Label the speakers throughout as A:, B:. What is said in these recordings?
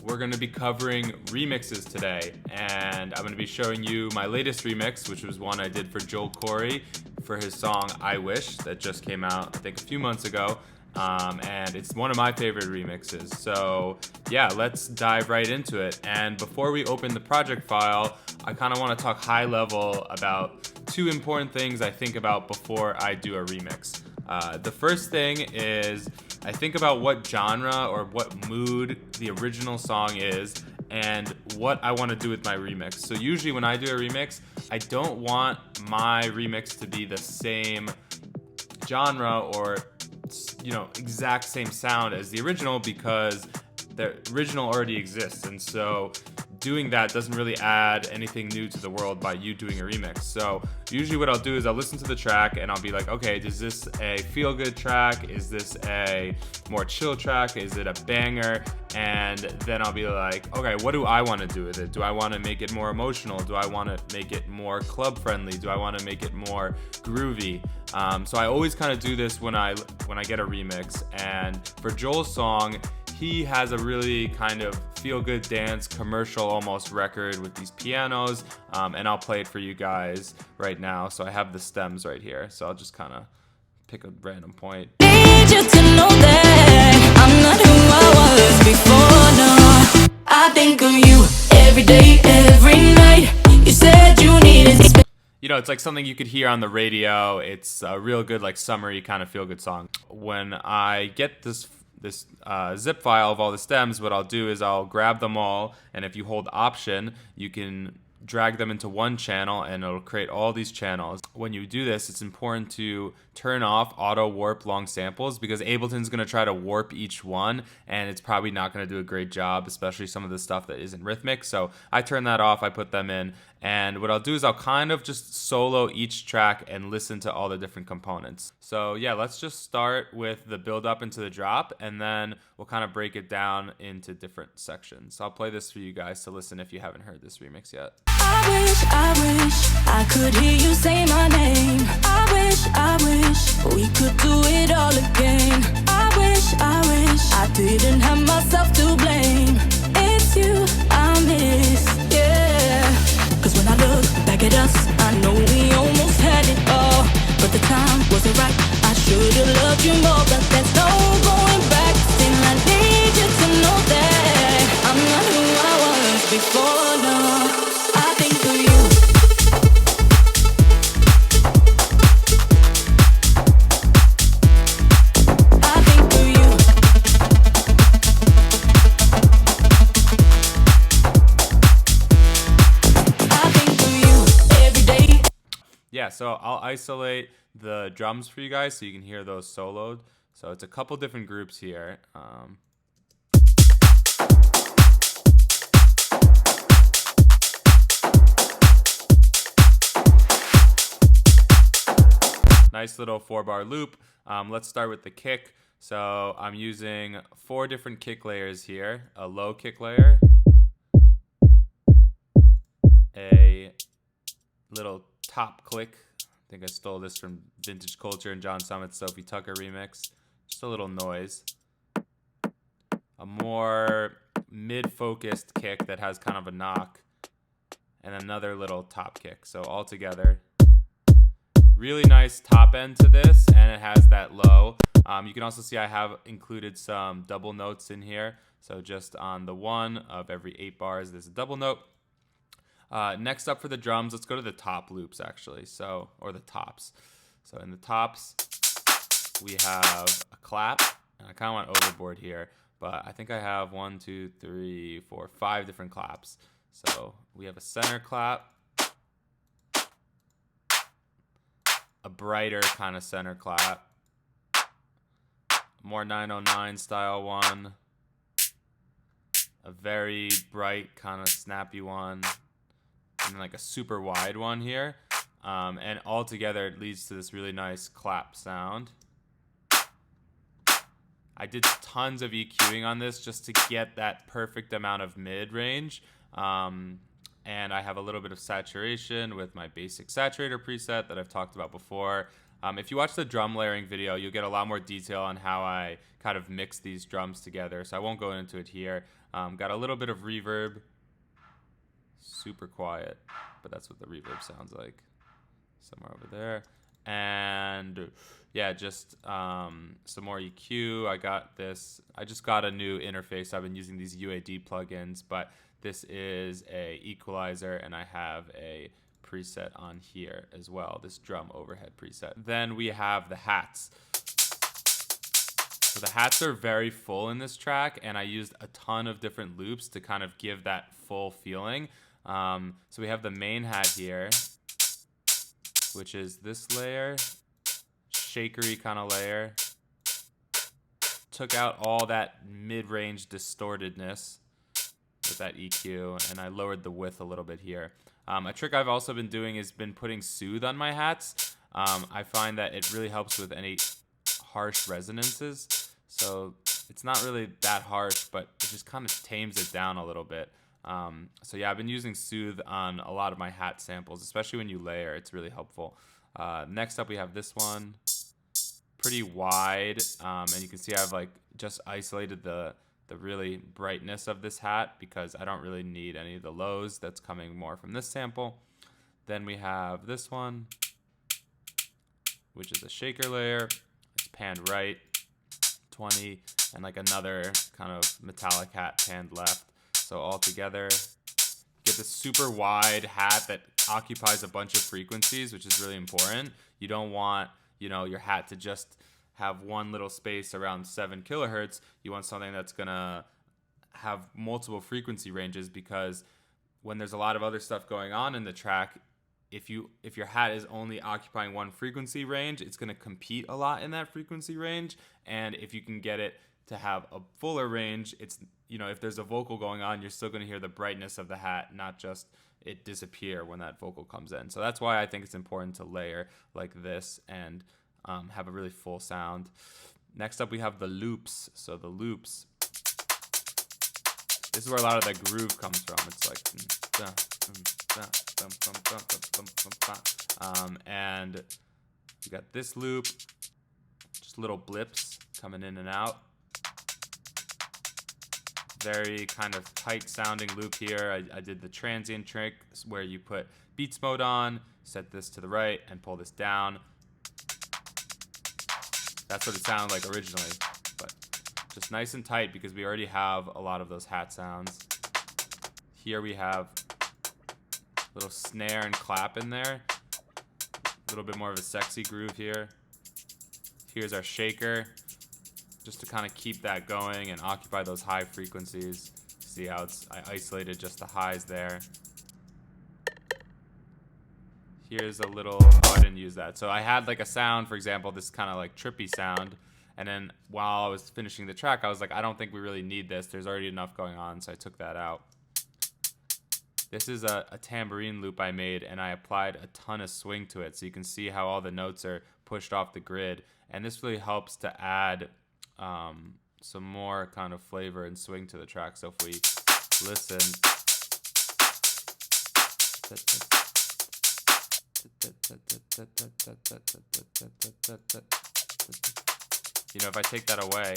A: we're going to be covering remixes today, and I'm going to be showing you my latest remix, which was one I did for Joel Corry for his song I Wish that just came out, I think, a few months ago. And it's one of my favorite remixes. So yeah, let's dive right into it. And before we open the project file, I kind of want to talk high level about two important things I think about before I do a remix. The first thing is I think about what genre or what mood the original song is and what I want to do with my remix. So usually when I do a remix, I don't want my remix to be the same genre or exact same sound as the original, because the original already exists, and so doing that doesn't really add anything new to the world by you doing a remix. So usually what I'll do is I'll listen to the track and I'll be like, okay, is this a feel-good track? Is this a more chill track? Is it a banger? And then I'll be like, okay, what do I want to do with it? Do I want to make it more emotional? Do I want to make it more club-friendly? Do I want to make it more groovy? So I always kind of do this when I get a remix. And for Joel's song, he has a really kind of feel-good dance, commercial almost record with these pianos, and I'll play it for you guys right now. So I have the stems right here, so I'll just kind of pick a random point.
B: Need you to know that I'm not who I was before, no. I think of you every day, every night. You said you needed space.
A: It's like something you could hear on the radio. It's a real good, like, summery kind of feel-good song. When I get this zip file of all the stems, what I'll do is I'll grab them all, and if you hold Option, you can drag them into one channel and it'll create all these channels. When you do this, it's important to turn off auto warp long samples, because Ableton's going to try to warp each one and it's probably not going to do a great job, especially some of the stuff that isn't rhythmic. So I turn that off, I put them in, and what I'll do is I'll kind of just solo each track and listen to all the different components. So yeah, let's just start with the build up into the drop, and then we'll kind of break it down into different sections. So I'll play this for you guys to listen if you haven't heard this remix yet.
B: I wish I could hear you say my name. I wish we could do it all again. I wish I didn't have myself to blame. It's you I miss, yeah. Cause when I look back at us, I know we almost had it all, but the time wasn't right. I should've loved you more, but there's no going back. Still I need you to know that I'm not who I was before, no. I think of you. I think of you. I think of you every day.
A: Yeah, so I'll isolate the drums for you guys so you can hear those soloed. So it's a couple different groups here. Nice little 4-bar loop. Let's start with the kick. So I'm using 4 different kick layers here. A low kick layer, a little top click. I think I stole this from Vintage Culture and John Summit's Sophie Tucker remix. Just a little noise. A more mid-focused kick that has kind of a knock. And another little top kick. So all together, really nice top end to this, and it has that low. You can also see I have included some double notes in here. So just on the one of every 8 bars, there's a double note. Next up for the drums, let's go to the top loops actually. Or the tops. So in the tops, we have a clap. And I kind of went overboard here, but I think I have 1, 2, 3, 4, 5 different claps. So we have a center clap, a brighter kind of center clap, more 909 style one, a very bright kind of snappy one, and then like a super wide one here. And all together it leads to this really nice clap sound. I did tons of EQing on this just to get that perfect amount of mid-range. And I have a little bit of saturation with my basic saturator preset that I've talked about before. If you watch the drum layering video, you'll get a lot more detail on how I kind of mix these drums together, so I won't go into it here. Got a little bit of reverb, super quiet, but that's what the reverb sounds like, somewhere over there. And yeah, just some more EQ. I just got a new interface. I've been using these UAD plugins, but this is a equalizer, and I have a preset on here as well, this drum overhead preset. Then we have the hats. So the hats are very full in this track, and I used a ton of different loops to kind of give that full feeling. So we have the main hat here, which is this layer, shakery kind of layer. Took out all that mid-range distortedness with that EQ, and I lowered the width a little bit here. A trick I've also been doing is been putting soothe on my hats. I find that it really helps with any harsh resonances. So it's not really that harsh, but it just kind of tames it down a little bit. So yeah, I've been using soothe on a lot of my hat samples, especially when you layer. It's really helpful. Next up, we have this one, pretty wide, and you can see I've like just isolated the really brightness of this hat because I don't really need any of the lows. That's coming more from this sample. Then we have this one, which is a shaker layer. It's panned right, 20, and like another kind of metallic hat panned left. So all together, get this super wide hat that occupies a bunch of frequencies, which is really important. You don't want, your hat to just have one little space around 7 kilohertz. You want something that's gonna have multiple frequency ranges, because when there's a lot of other stuff going on in the track, if your hat is only occupying one frequency range, it's gonna compete a lot in that frequency range. And if you can get it to have a fuller range, it's, if there's a vocal going on, you're still gonna hear the brightness of the hat, not just it disappear when that vocal comes in. So that's why I think it's important to layer like this and have a really full sound. Next up, we have the loops. So the loops, this is where a lot of that groove comes from. It's like, and you got this loop, just little blips coming in and out. Very kind of tight sounding loop here. I did the transient trick where you put beats mode on, set this to the right, and pull this down. That's what it sounded like originally, but just nice and tight because we already have a lot of those hat sounds. Here we have a little snare and clap in there. A little bit more of a sexy groove here. Here's our shaker, just to kind of keep that going and occupy those high frequencies. See how I isolated just the highs there. Here's a little, oh, I didn't use that. So I had like a sound, for example, this kind of like trippy sound. And then while I was finishing the track, I was like, I don't think we really need this. There's already enough going on, so I took that out. This is a tambourine loop I made, and I applied a ton of swing to it. So you can see how all the notes are pushed off the grid. And this really helps to add some more kind of flavor and swing to the track. So if we listen, if I take that away,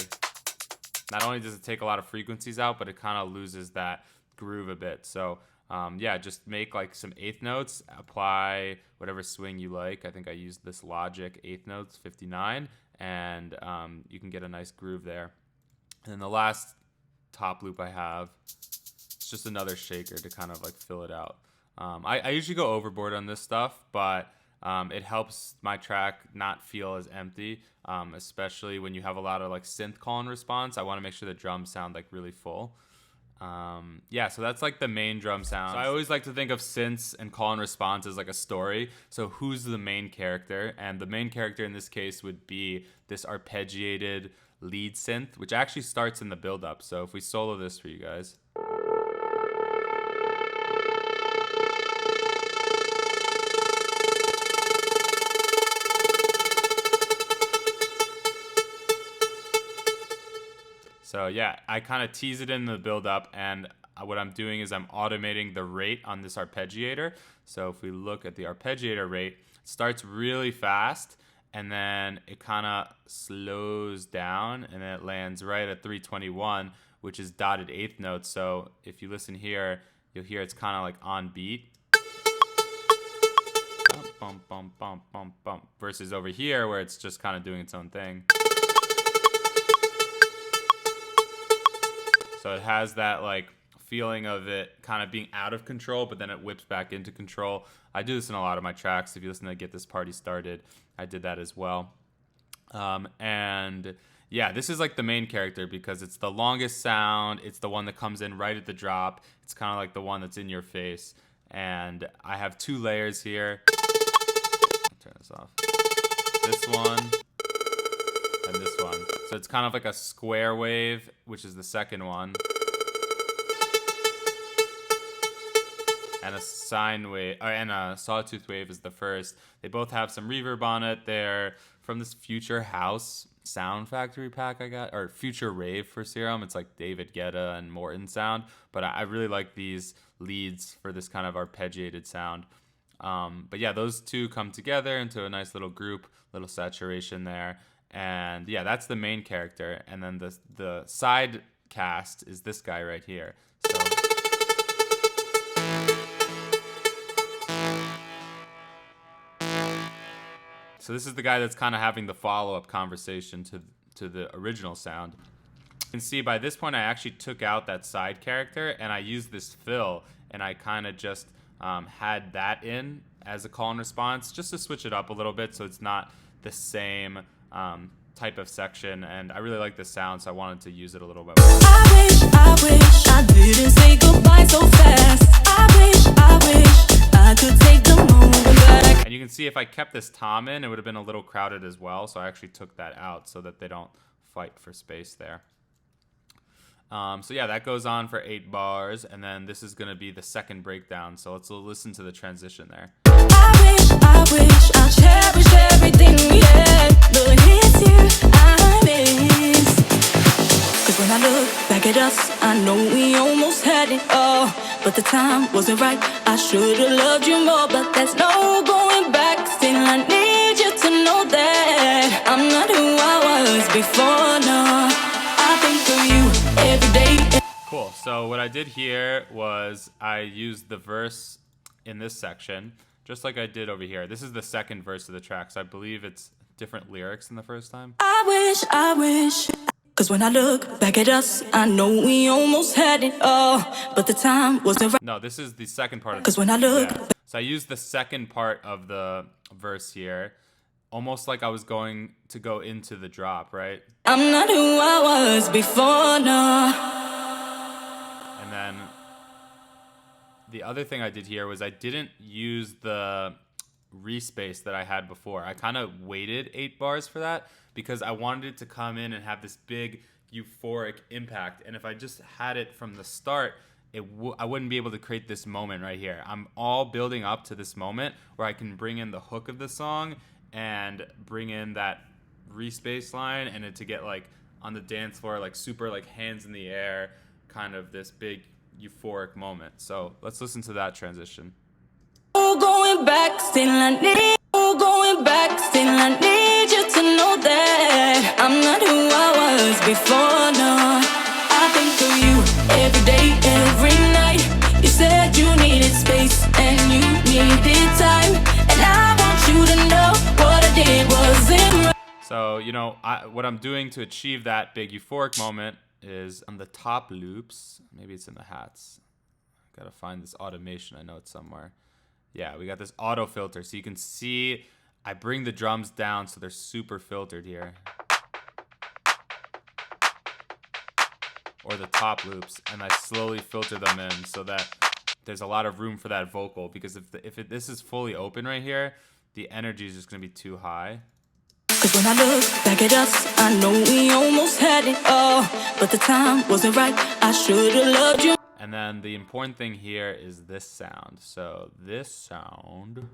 A: not only does it take a lot of frequencies out, but it kind of loses that groove a bit. So yeah, just make like some eighth notes, apply whatever swing you like. I think I used this Logic eighth notes 59, and you can get a nice groove there. And then the last top loop I have, it's just another shaker to kind of like fill it out. I usually go overboard on this stuff, but it helps my track not feel as empty, especially when you have a lot of like synth call and response. I want to make sure the drums sound like really full. Yeah, so that's like the main drum sound. So I always like to think of synths and call and response as like a story. So who's the main character? And the main character in this case would be this arpeggiated lead synth, which actually starts in the build-up. So if we solo this for you guys. So yeah, I kind of tease it in the build up, and what I'm doing is I'm automating the rate on this arpeggiator. So if we look at the arpeggiator rate, it starts really fast, and then it kind of slows down, and then it lands right at 321, which is dotted eighth notes. So if you listen here, you'll hear it's kind of like on beat. Bump, bump, bump, bump, bump. Versus over here where it's just kind of doing its own thing. So it has that like feeling of it kind of being out of control, but then it whips back into control. I do this in a lot of my tracks. If you listen to Get This Party Started, I did that as well. And yeah, this is like the main character because it's the longest sound. It's the one that comes in right at the drop. It's kind of like the one that's in your face. And I have two layers here. I'll turn this off. This one and this one. So it's kind of like a square wave, which is the second one. And a sine wave, and a sawtooth wave is the first. They both have some reverb on it. They're from this Future House Sound Factory pack I got, or Future Rave for Serum. It's like David Guetta and Morton sound, but I really like these leads for this kind of arpeggiated sound. But yeah, those two come together into a nice little group, little saturation there. And yeah, that's the main character. And then the side cast is this guy right here. So this is the guy that's kind of having the follow-up conversation to the original sound. You can see by this point I actually took out that side character and I used this fill, and I kind of just had that in as a call and response just to switch it up a little bit so it's not the same type of section. And I really like the sound, so I wanted to use it a little bit more.
B: I wish I didn't say goodbye so fast. I wish I could take the moment back.
A: And you can see if I kept this tom in, it would have been a little crowded as well. So I actually took that out so that they don't fight for space there. So yeah, that goes on for 8 bars. And then this is going to be the second breakdown. So let's listen to the transition there.
B: I wish I cherished everything we had. But it's you I miss. Cause when I look back at us, I know we almost had it all. But the time wasn't right. I should've loved you more, but there's no going back. Still I need you to know that I'm not who I was before, no. I think of you every day.
A: Cool, so what I did here was I used the verse in this section, just like I did over here. This is the second verse of the track, so I believe it's different lyrics than the first time.
B: I wish. Cause when I look back at us, I know we almost had it all. But the time wasn't right.
A: No, this is the second part of
B: Cause when I look.
A: Yeah. So I used the second part of the verse here, almost like I was going to go into the drop, right?
B: I'm not who I was before, no.
A: And then the other thing I did here was I didn't use the respace that I had before. I kind of waited 8 bars for that because I wanted it to come in and have this big euphoric impact. And if I just had it from the start, I wouldn't be able to create this moment right here. I'm all building up to this moment where I can bring in the hook of the song and bring in that respace line, and it to get like on the dance floor, like super like hands in the air, kind of this big euphoric moment. So let's listen to that transition.
B: Going back, still I need. Going back, still I need you to know that I'm not who I was before, no. I think of you every day, every night. You said you needed space and you needed time, and I want you to know what I did wasn't right.
A: So, you know, what I'm doing to achieve that big euphoric moment is on the top loops. Maybe it's in the hats. Gotta find this automation. I know it's somewhere. Yeah, we got this auto filter. So you can see I bring the drums down so they're super filtered here. Or the top loops. And I slowly filter them in so that there's a lot of room for that vocal. Because if this is fully open right here, the energy is just going to be too high.
B: Cause when I look back at us, I know we almost had it all. But the time wasn't right. I should've loved you.
A: And then the important thing here is this sound. So this sound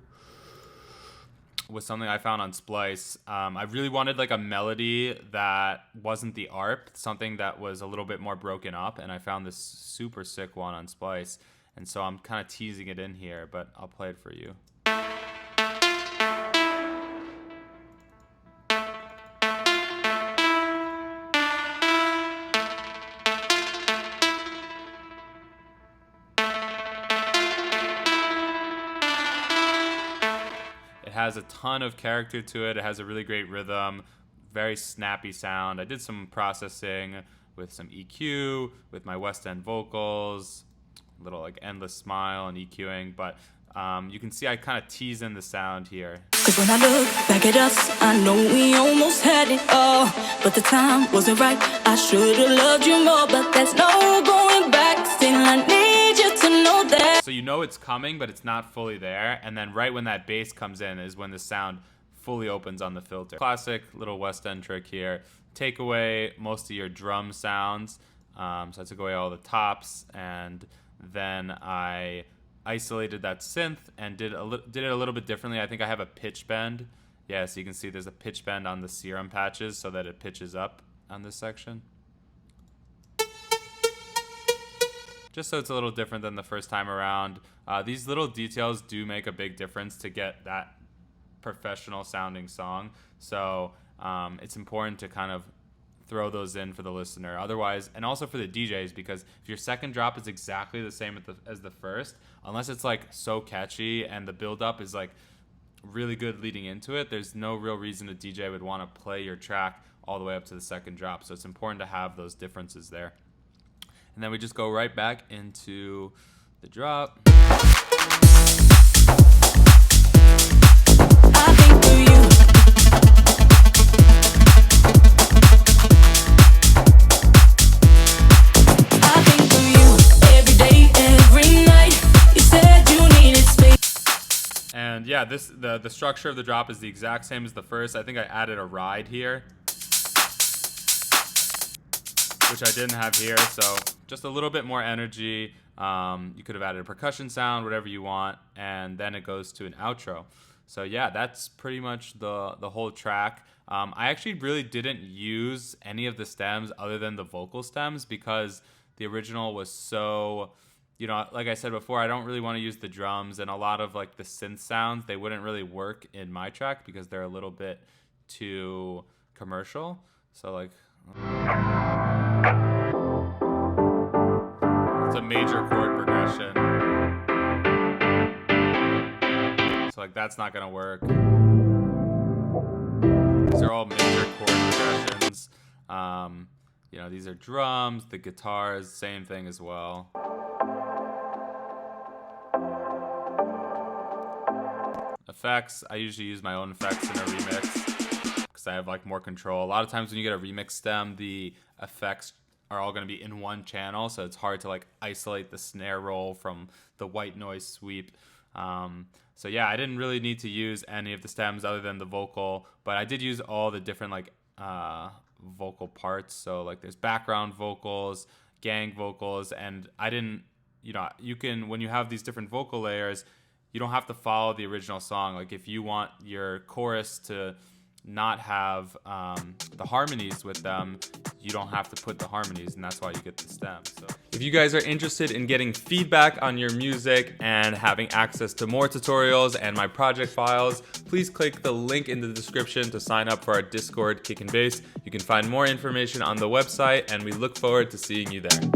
A: was something I found on Splice. I really wanted like a melody that wasn't the ARP, something that was a little bit more broken up. And I found this super sick one on Splice. And so I'm kind of teasing it in here, but I'll play it for you. has a ton of character to it. It has a really great rhythm, very snappy sound. I did some processing with some EQ, with my Westend vocals, a little like endless smile and EQing, but you can see I kind of tease in the sound here.
B: Cause when I look back at us, I know we almost had it all, but the time wasn't right. I should've loved you more, but there's no going back. Still I need you to know that.
A: So you know it's coming, but it's not fully there, and then right when that bass comes in is when the sound fully opens on the filter. Classic little Westend trick here. Take away most of your drum sounds. So I took away all the tops, and then I isolated that synth and did it a little bit differently. I think I have a pitch bend. Yeah, so you can see there's a pitch bend on the serum patches so that it pitches up on this section. Just so it's a little different than the first time around. These little details do make a big difference to get that professional sounding song. So it's important to kind of throw those in for the listener. Otherwise, and also for the DJs, because if your second drop is exactly the same as the first, unless it's like so catchy and the build up is like really good leading into it, there's no real reason a DJ would want to play your track all the way up to the second drop. So it's important to have those differences there. And then we just go right back into the drop.
B: I think for you. I think for you every day, every night. You said you needed space.
A: And yeah, the structure of the drop is the exact same as the first. I think I added a ride here, which I didn't have here, so just a little bit more energy. You could have added a percussion sound, whatever you want, and then it goes to an outro. So yeah, that's pretty much the whole track. I actually really didn't use any of the stems other than the vocal stems because the original was so, like I said before, I don't really want to use the drums, and a lot of like the synth sounds, they wouldn't really work in my track because they're a little bit too commercial. So like, it's a major chord progression. So like that's not gonna work. These are all major chord progressions. These are drums, the guitars, same thing as well. Effects, I usually use my own effects in a remix because I have like more control. A lot of times when you get a remix stem, the effects are all going to be in one channel, so it's hard to like isolate the snare roll from the white noise sweep. So yeah, I didn't really need to use any of the stems other than the vocal, but I did use all the different like vocal parts. So like there's background vocals, gang vocals, and I didn't, you can, when you have these different vocal layers, you don't have to follow the original song. Like if you want your chorus to not have the harmonies with them, you don't have to put the harmonies, and that's why you get the stems. So if you guys are interested in getting feedback on your music and having access to more tutorials and my project files, please click the link in the description to sign up for our Discord Kick and Bass. You can find more information on the website, and we look forward to seeing you there.